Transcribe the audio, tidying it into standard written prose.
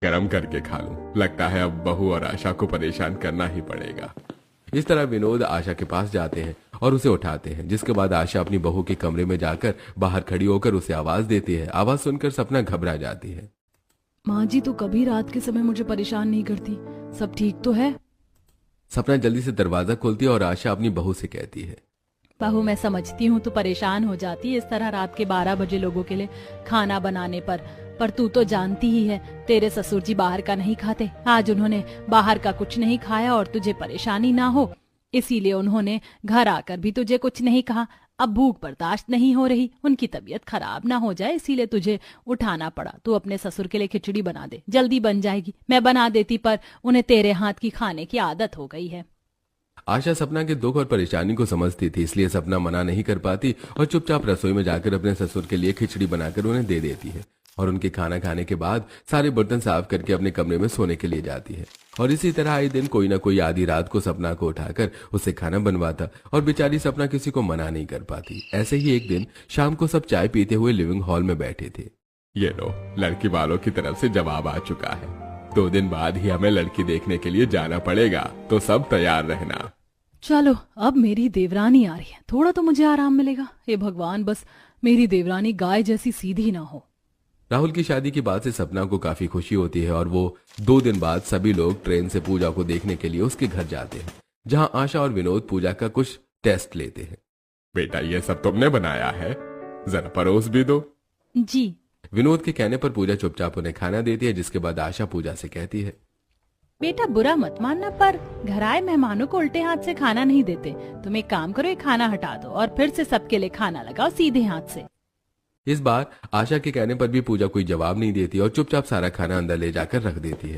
गरम करके खा लूं। लगता है अब बहू और आशा को परेशान करना ही पड़ेगा। इस तरह विनोद आशा के पास जाते हैं और उसे उठाते हैं, जिसके बाद आशा अपनी बहू के कमरे में जाकर बाहर खड़ी होकर उसे आवाज देती है। आवाज सुनकर सपना घबरा जाती है। माँ जी तो कभी रात के समय मुझे परेशान नहीं करती, सब ठीक तो है। सपना जल्दी से दरवाजा खोलती है और आशा अपनी बहू से कहती है, बहू मैं समझती हूँ तू परेशान हो जाती है इस तरह रात के 12 बजे लोगों के लिए खाना बनाने पर तू तो जानती ही है तेरे ससुर जी बाहर का नहीं खाते। आज उन्होंने बाहर का कुछ नहीं खाया और तुझे परेशानी ना हो इसीलिए उन्होंने घर आकर भी तुझे कुछ नहीं कहा। अब भूख बर्दाश्त नहीं हो रही, उनकी तबीयत खराब ना हो जाए इसीलिए तुझे उठाना पड़ा। तू अपने ससुर के लिए खिचड़ी बना दे, जल्दी बन जाएगी। मैं बना देती पर उन्हें तेरे हाथ की खाने की आदत हो गई है। आशा सपना के दुख और परेशानी को समझती थी, इसलिए सपना मना नहीं कर पाती और चुपचाप रसोई में जाकर अपने ससुर के लिए खिचड़ी बनाकर उन्हें दे देती है और उनके खाना खाने के बाद सारे बर्तन साफ करके अपने कमरे में सोने के लिए जाती है। और इसी तरह आए दिन कोई ना कोई आधी रात को सपना को उठाकर उससे खाना बनवाता और बेचारी सपना किसी को मना नहीं कर पाती। ऐसे ही एक दिन शाम को सब चाय पीते हुए लिविंग हॉल में बैठे थे। ये लो, लड़की वालों की तरफ से जवाब आ चुका है। 2 दिन बाद ही हमें लड़की देखने के लिए जाना पड़ेगा, तो सब तैयार रहना। चलो अब मेरी देवरानी आ रही है, थोड़ा तो मुझे आराम मिलेगा। हे भगवान, बस मेरी देवरानी गाय जैसी सीधी ना हो। राहुल की शादी की बात से सपना को काफी खुशी होती है और वो 2 दिन बाद सभी लोग ट्रेन से पूजा को देखने के लिए उसके घर जाते हैं, जहां आशा और विनोद पूजा का कुछ टेस्ट लेते हैं। बेटा ये सब तुमने बनाया है, जरा परोस भी दो। जी। विनोद के कहने पर पूजा चुपचाप उन्हें खाना देती है, जिसके बाद आशा पूजा से कहती है, बेटा बुरा मत मानना पर घर आए मेहमानों को उल्टे हाथ से खाना नहीं देते। तुम एक काम करो, ये खाना हटा दो और फिर से सबके लिए खाना लगाओ सीधे हाथ से। इस बार आशा के कहने पर भी पूजा कोई जवाब नहीं देती और चुपचाप सारा खाना अंदर ले जाकर रख देती है।